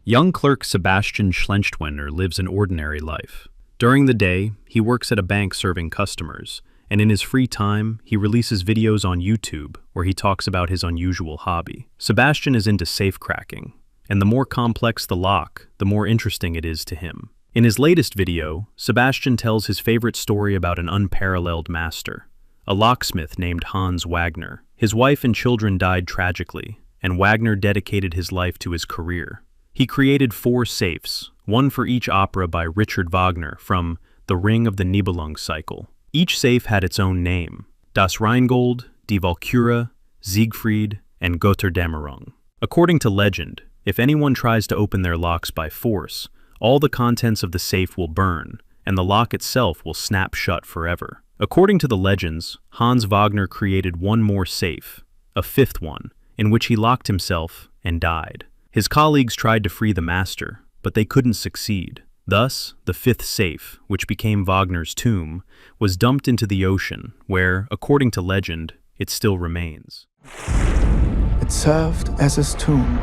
Young clerk Sebastian Schlechtwender lives an ordinary life. During the day, he works at a bank serving customers, and in his free time, he releases videos on YouTube where he talks about his unusual hobby. Sebastian is into safe cracking, and the more complex the lock, the more interesting it is to him. In his latest video, Sebastian tells his favorite story about an unparalleled master, a locksmith named Hans Wagner. His wife and children died tragically, and Wagner dedicated his life to his career. He created 4 safes, one for each opera by Richard Wagner from The Ring of the Nibelung cycle. Each safe had its own name: Das Rheingold, Die Walküre, Siegfried, and Götterdämmerung. According to legend, if anyone tries to open their locks by force, all the contents of the safe will burn, and the lock itself will snap shut forever. According to the legends, Hans Wagner created one more safe, a 5th one, in which he locked himself and died. His colleagues tried to free the master, but they couldn't succeed. Thus, the 5th safe, which became Wagner's tomb, was dumped into the ocean, where, according to legend, it still remains. It served as his tomb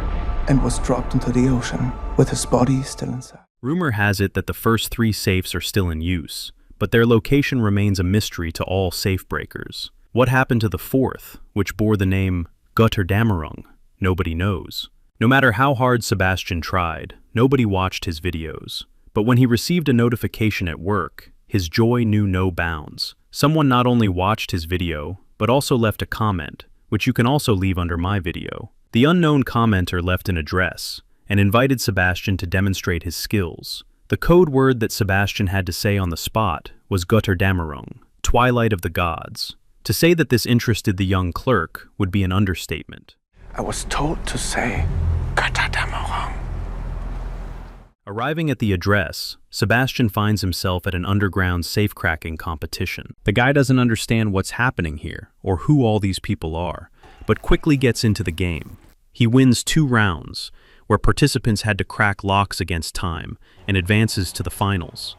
and was dropped into the ocean, with his body still inside. Rumor has it that the first 3 safes are still in use, but their location remains a mystery to all safe breakers. What happened to the 4th, which bore the name Götterdämmerung? Nobody knows. No matter how hard Sebastian tried, nobody watched his videos. But when he received a notification at work, his joy knew no bounds. Someone not only watched his video, but also left a comment, which you can also leave under my video. The unknown commenter left an address and invited Sebastian to demonstrate his skills. The code word that Sebastian had to say on the spot was Götterdämmerung, Twilight of the Gods. To say that this interested the young clerk would be an understatement. I was told to say Götterdämmerung. Arriving at the address, Sebastian finds himself at an underground safe-cracking competition. The guy doesn't understand what's happening here, or who all these people are, but quickly gets into the game. He wins 2 rounds, where participants had to crack locks against time, and advances to the finals.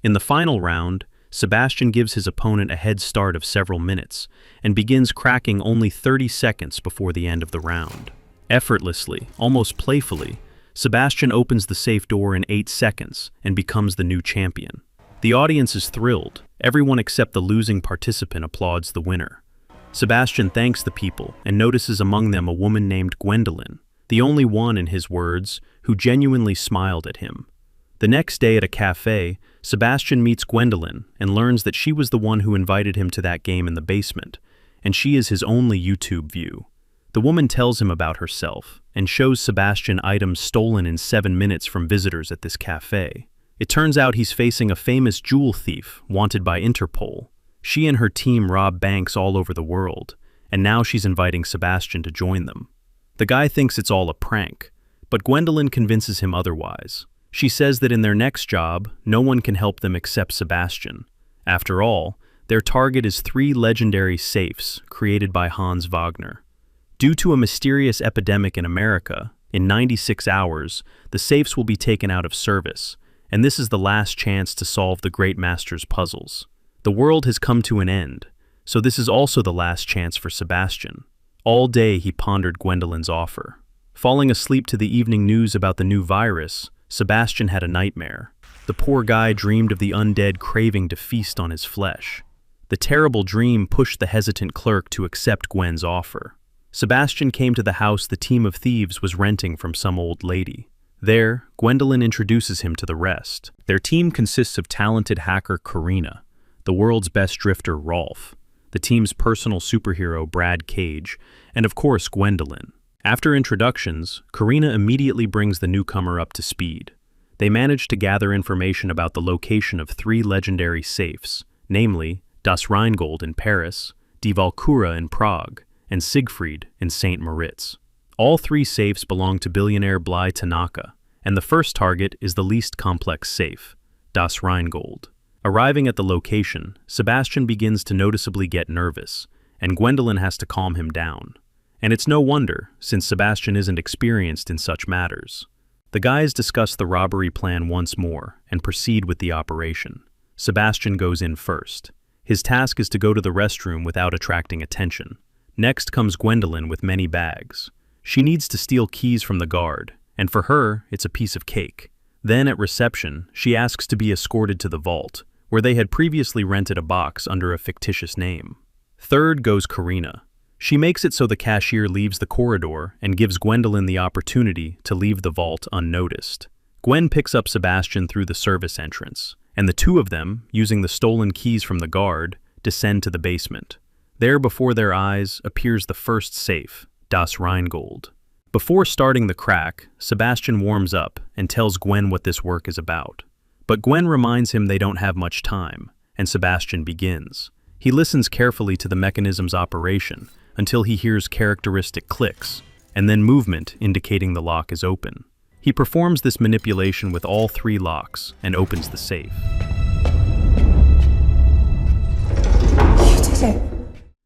In the final round, Sebastian gives his opponent a head start of several minutes, and begins cracking only 30 seconds before the end of the round. Effortlessly, almost playfully, Sebastian opens the safe door in 8 seconds and becomes the new champion. The audience is thrilled. Everyone except the losing participant applauds the winner. Sebastian thanks the people and notices among them a woman named Gwendalyn, the only one, in his words, who genuinely smiled at him. The next day at a cafe, Sebastian meets Gwendalyn and learns that she was the one who invited him to that game in the basement, and she is his only YouTube view. The woman tells him about herself and shows Sebastian items stolen in 7 minutes from visitors at this cafe. It turns out he's facing a famous jewel thief wanted by Interpol. She and her team rob banks all over the world, and now she's inviting Sebastian to join them. The guy thinks it's all a prank, but Gwendalyn convinces him otherwise. She says that in their next job, no one can help them except Sebastian. After all, their target is 3 legendary safes created by Hans Wagner. Due to a mysterious epidemic in America, in 96 hours, the safes will be taken out of service, and this is the last chance to solve the Great Master's puzzles. The world has come to an end, so this is also the last chance for Sebastian. All day he pondered Gwendolyn's offer. Falling asleep to the evening news about the new virus, Sebastian had a nightmare. The poor guy dreamed of the undead craving to feast on his flesh. The terrible dream pushed the hesitant clerk to accept Gwen's offer. Sebastian came to the house the team of thieves was renting from some old lady. There, Gwendolyn introduces him to the rest. Their team consists of talented hacker Karina, the world's best drifter Rolf, the team's personal superhero Brad Cage, and of course Gwendolyn. After introductions, Karina immediately brings the newcomer up to speed. They manage to gather information about the location of 3 legendary safes, namely Das Rheingold in Paris, Die Walküre in Prague, and Siegfried in St. Moritz. All 3 safes belong to billionaire Bly Tanaka, and the first target is the least complex safe, Das Rheingold. Arriving at the location, Sebastian begins to noticeably get nervous, and Gwendolyn has to calm him down. And it's no wonder, since Sebastian isn't experienced in such matters. The guys discuss the robbery plan once more and proceed with the operation. Sebastian goes in first. His task is to go to the restroom without attracting attention. Next comes Gwendolyn with many bags. She needs to steal keys from the guard, and for her, it's a piece of cake. Then at reception, she asks to be escorted to the vault, where they had previously rented a box under a fictitious name. Third goes Karina. She makes it so the cashier leaves the corridor and gives Gwendolyn the opportunity to leave the vault unnoticed. Gwen picks up Sebastian through the service entrance, and the two of them, using the stolen keys from the guard, descend to the basement. There before their eyes appears the first safe, Das Rheingold. Before starting the crack, Sebastian warms up and tells Gwen what this work is about. But Gwen reminds him they don't have much time, and Sebastian begins. He listens carefully to the mechanism's operation until he hears characteristic clicks, and then movement indicating the lock is open. He performs this manipulation with all 3 locks and opens the safe. You did it.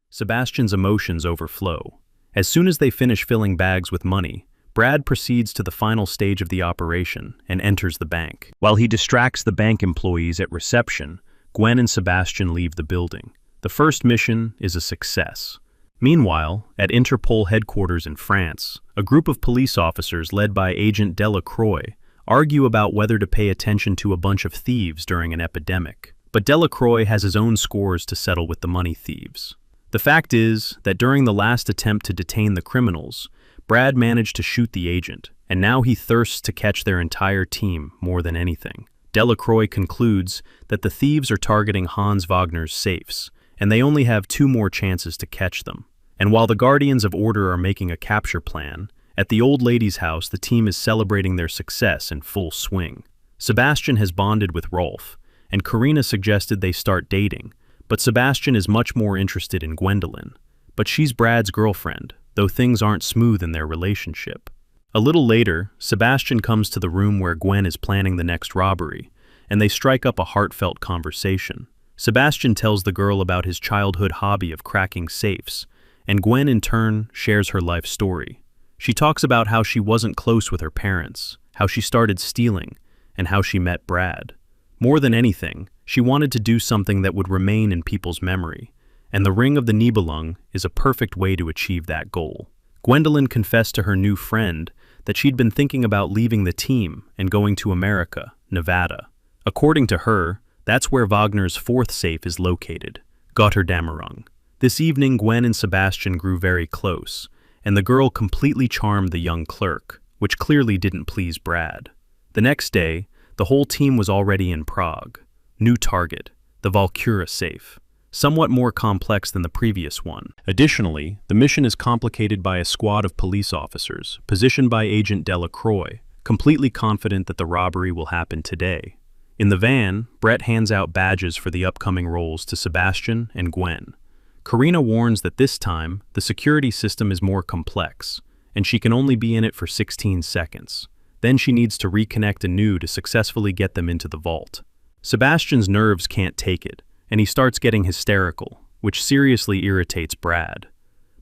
Sebastian's emotions overflow. As soon as they finish filling bags with money, Brad proceeds to the final stage of the operation and enters the bank. While he distracts the bank employees at reception, Gwen and Sebastian leave the building. The first mission is a success. Meanwhile, at Interpol headquarters in France, a group of police officers led by Agent Delacroix argue about whether to pay attention to a bunch of thieves during an epidemic. But Delacroix has his own scores to settle with the money thieves. The fact is that during the last attempt to detain the criminals, Brad managed to shoot the agent, and now he thirsts to catch their entire team more than anything. Delacroix concludes that the thieves are targeting Hans Wagner's safes, and they only have 2 more chances to catch them. And while the Guardians of Order are making a capture plan, at the old lady's house the team is celebrating their success in full swing. Sebastian has bonded with Rolf, and Karina suggested they start dating, but Sebastian is much more interested in Gwendolyn. But she's Brad's girlfriend, though things aren't smooth in their relationship. A little later, Sebastian comes to the room where Gwen is planning the next robbery, and they strike up a heartfelt conversation. Sebastian tells the girl about his childhood hobby of cracking safes, and Gwen in turn shares her life story. She talks about how she wasn't close with her parents, how she started stealing, and how she met Brad. More than anything, she wanted to do something that would remain in people's memory, and the Ring of the Nibelung is a perfect way to achieve that goal. Gwendolyn confessed to her new friend that she'd been thinking about leaving the team and going to America, Nevada. According to her, that's where Wagner's 4th safe is located, Gotterdammerung. This evening, Gwen and Sebastian grew very close, and the girl completely charmed the young clerk, which clearly didn't please Brad. The next day, the whole team was already in Prague. New target, the Valkyra safe, somewhat more complex than the previous one. Additionally, the mission is complicated by a squad of police officers, positioned by Agent Delacroix, completely confident that the robbery will happen today. In the van, Brett hands out badges for the upcoming roles to Sebastian and Gwen. Karina warns that this time, the security system is more complex, and she can only be in it for 16 seconds. Then she needs to reconnect anew to successfully get them into the vault. Sebastian's nerves can't take it, and he starts getting hysterical, which seriously irritates Brad.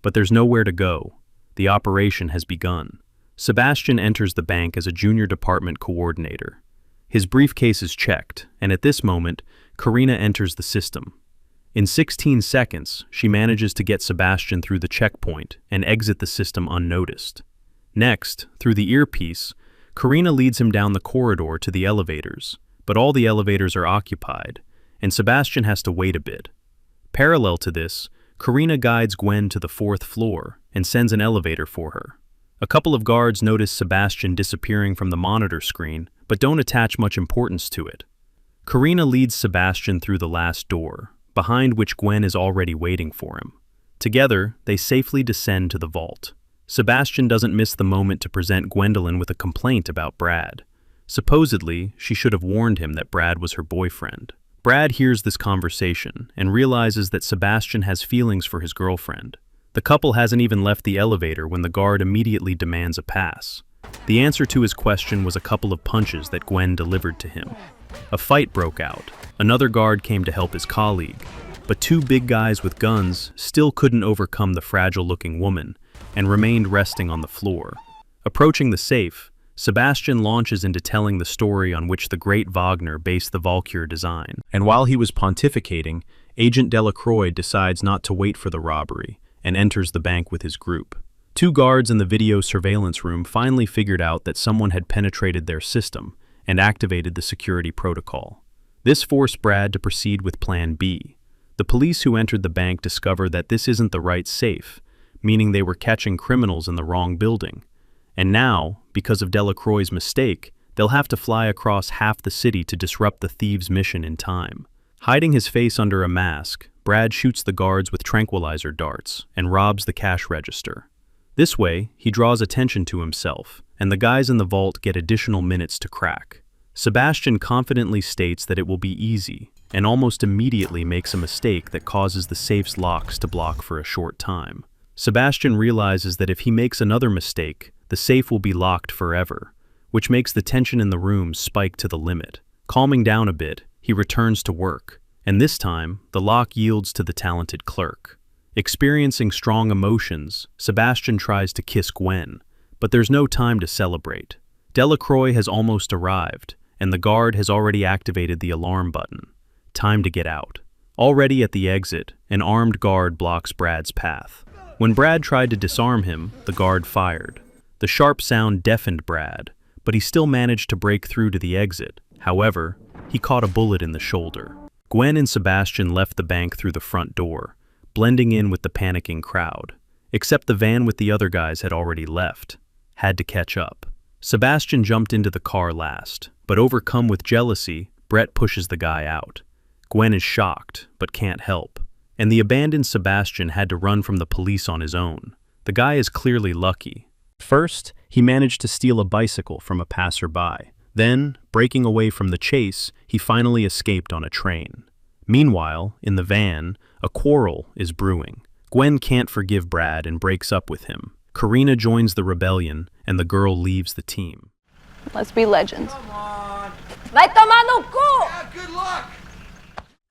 But there's nowhere to go. The operation has begun. Sebastian enters the bank as a junior department coordinator. His briefcase is checked, and at this moment, Karina enters the system. In 16 seconds, she manages to get Sebastian through the checkpoint and exit the system unnoticed. Next, through the earpiece, Karina leads him down the corridor to the elevators, but all the elevators are occupied, and Sebastian has to wait a bit. Parallel to this, Karina guides Gwen to the 4th floor and sends an elevator for her. A couple of guards notice Sebastian disappearing from the monitor screen, but don't attach much importance to it. Karina leads Sebastian through the last door, behind which Gwen is already waiting for him. Together, they safely descend to the vault. Sebastian doesn't miss the moment to present Gwendolyn with a complaint about Brad. Supposedly, she should have warned him that Brad was her boyfriend. Brad hears this conversation and realizes that Sebastian has feelings for his girlfriend. The couple hasn't even left the elevator when the guard immediately demands a pass. The answer to his question was a couple of punches that Gwen delivered to him. A fight broke out. Another guard came to help his colleague, but 2 big guys with guns still couldn't overcome the fragile-looking woman and remained resting on the floor. Approaching the safe, Sebastian launches into telling the story on which the great Wagner based the Valkyr design. And while he was pontificating, Agent Delacroix decides not to wait for the robbery and enters the bank with his group. Two guards in the video surveillance room finally figured out that someone had penetrated their system and activated the security protocol. This forced Brad to proceed with Plan B. The police who entered the bank discover that this isn't the right safe, meaning they were catching criminals in the wrong building. And now, because of Delacroix's mistake, they'll have to fly across half the city to disrupt the Thieves' mission in time. Hiding his face under a mask, Brad shoots the guards with tranquilizer darts and robs the cash register. This way, he draws attention to himself, and the guys in the vault get additional minutes to crack. Sebastian confidently states that it will be easy, and almost immediately makes a mistake that causes the safe's locks to block for a short time. Sebastian realizes that if he makes another mistake, the safe will be locked forever, which makes the tension in the room spike to the limit. Calming down a bit, he returns to work, and this time, the lock yields to the talented clerk. Experiencing strong emotions, Sebastian tries to kiss Gwen, but there's no time to celebrate. Delacroix has almost arrived, and the guard has already activated the alarm button. Time to get out. Already at the exit, an armed guard blocks Brad's path. When Brad tried to disarm him, the guard fired. The sharp sound deafened Brad, but he still managed to break through to the exit. However, he caught a bullet in the shoulder. Gwen and Sebastian left the bank through the front door, blending in with the panicking crowd. Except the van with the other guys had already left. Had to catch up. Sebastian jumped into the car last, but overcome with jealousy, Brett pushes the guy out. Gwen is shocked, but can't help. And the abandoned Sebastian had to run from the police on his own. The guy is clearly lucky. First, he managed to steal a bicycle from a passerby. Then, breaking away from the chase, he finally escaped on a train. Meanwhile, in the van, a quarrel is brewing. Gwen can't forgive Brad and breaks up with him. Karina joins the rebellion, and the girl leaves the team. Let's be legends. Come on. Yeah, good luck.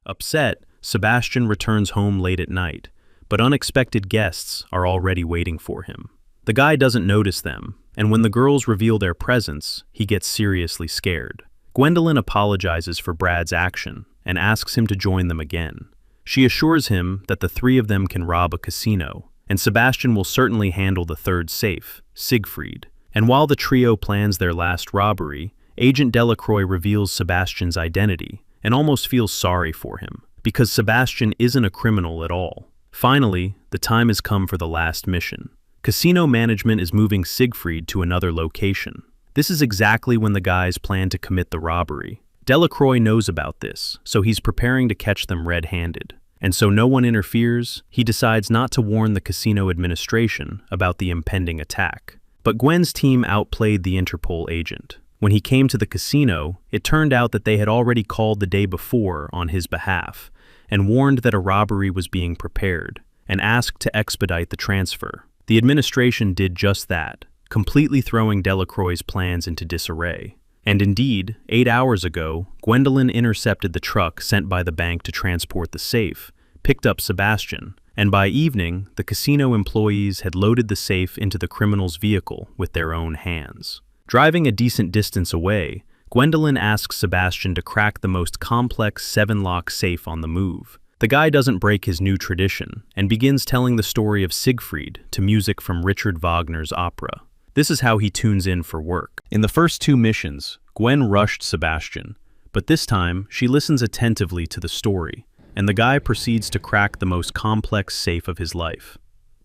Upset, Sebastian returns home late at night, but unexpected guests are already waiting for him. The guy doesn't notice them, and when the girls reveal their presence, he gets seriously scared. Gwendolyn apologizes for Brad's action and asks him to join them again. She assures him that the three of them can rob a casino, and Sebastian will certainly handle the third safe, Siegfried. And while the trio plans their last robbery, Agent Delacroix reveals Sebastian's identity and almost feels sorry for him, because Sebastian isn't a criminal at all. Finally, the time has come for the last mission. Casino management is moving Siegfried to another location. This is exactly when the guys plan to commit the robbery. Delacroix knows about this, so he's preparing to catch them red-handed. And so no one interferes, he decides not to warn the casino administration about the impending attack. But Gwen's team outplayed the Interpol agent. When he came to the casino, it turned out that they had already called the day before on his behalf, and warned that a robbery was being prepared, and asked to expedite the transfer. The administration did just that, completely throwing Delacroix's plans into disarray. And indeed, 8 hours ago, Gwendolyn intercepted the truck sent by the bank to transport the safe, picked up Sebastian, and by evening, the casino employees had loaded the safe into the criminal's vehicle with their own hands. Driving a decent distance away, Gwendolyn asks Sebastian to crack the most complex 7-lock safe on the move. The guy doesn't break his new tradition, and begins telling the story of Siegfried to music from Richard Wagner's opera. This is how he tunes in for work. In the first 2 missions, Gwen rushed Sebastian, but this time she listens attentively to the story, and the guy proceeds to crack the most complex safe of his life.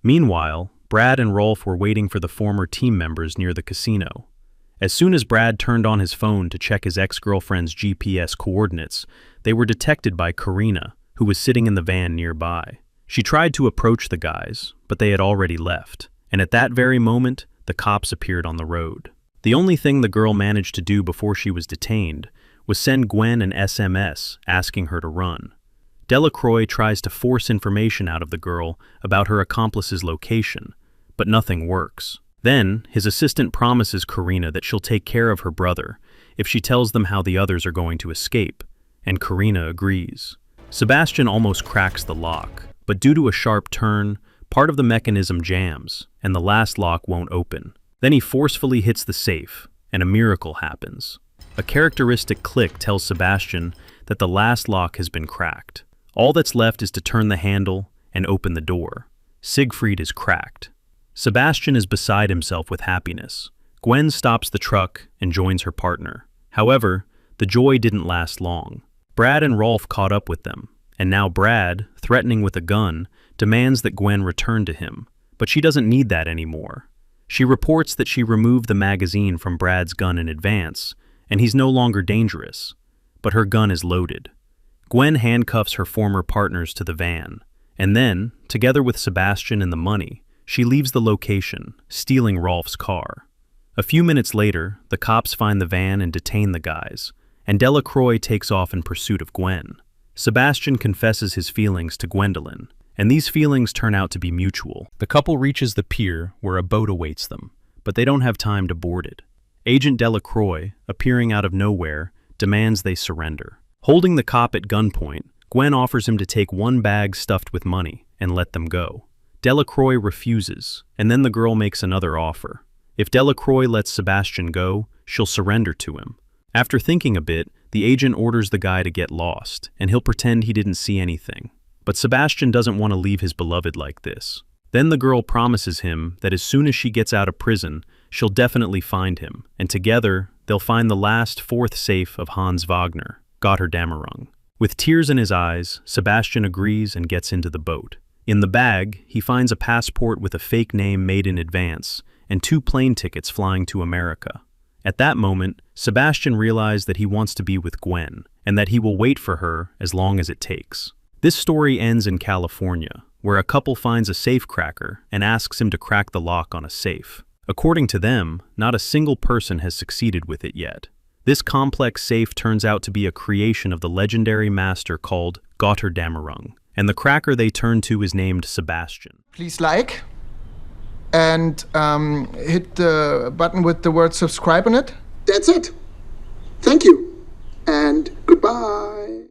Meanwhile, Brad and Rolf were waiting for the former team members near the casino. As soon as Brad turned on his phone to check his ex-girlfriend's GPS coordinates, they were detected by Karina, who was sitting in the van nearby. She tried to approach the guys, but they had already left, and at that very moment, the cops appeared on the road. The only thing the girl managed to do before she was detained was send Gwen an SMS asking her to run. Delacroix tries to force information out of the girl about her accomplice's location, but nothing works. Then, his assistant promises Karina that she'll take care of her brother if she tells them how the others are going to escape, and Karina agrees. Sebastian almost cracks the lock, but due to a sharp turn, part of the mechanism jams, and the last lock won't open. Then he forcefully hits the safe, and a miracle happens. A characteristic click tells Sebastian that the last lock has been cracked. All that's left is to turn the handle and open the door. Siegfried is cracked. Sebastian is beside himself with happiness. Gwen stops the truck and joins her partner. However, the joy didn't last long. Brad and Rolf caught up with them, and now Brad, threatening with a gun, demands that Gwen return to him, but she doesn't need that anymore. She reports that she removed the magazine from Brad's gun in advance, and he's no longer dangerous, but her gun is loaded. Gwen handcuffs her former partners to the van, and then, together with Sebastian and the money, she leaves the location, stealing Rolf's car. A few minutes later, the cops find the van and detain the guys, and Delacroix takes off in pursuit of Gwen. Sebastian confesses his feelings to Gwendolyn, and these feelings turn out to be mutual. The couple reaches the pier where a boat awaits them, but they don't have time to board it. Agent Delacroix, appearing out of nowhere, demands they surrender. Holding the cop at gunpoint, Gwen offers him to take one bag stuffed with money and let them go. Delacroix refuses, and then the girl makes another offer. If Delacroix lets Sebastian go, she'll surrender to him. After thinking a bit, the agent orders the guy to get lost, and he'll pretend he didn't see anything. But Sebastian doesn't want to leave his beloved like this. Then the girl promises him that as soon as she gets out of prison, she'll definitely find him, and together, they'll find the last fourth safe of Hans Wagner, Götterdämmerung. With tears in his eyes, Sebastian agrees and gets into the boat. In the bag, he finds a passport with a fake name made in advance, and 2 plane tickets flying to America. At that moment, Sebastian realized that he wants to be with Gwen, and that he will wait for her as long as it takes. This story ends in California, where a couple finds a safecracker and asks him to crack the lock on a safe. According to them, not a single person has succeeded with it yet. This complex safe turns out to be a creation of the legendary master called Götterdämmerung, and the cracker they turn to is named Sebastian. Please like and hit the button with the word subscribe on it. That's it. Thank you, and goodbye.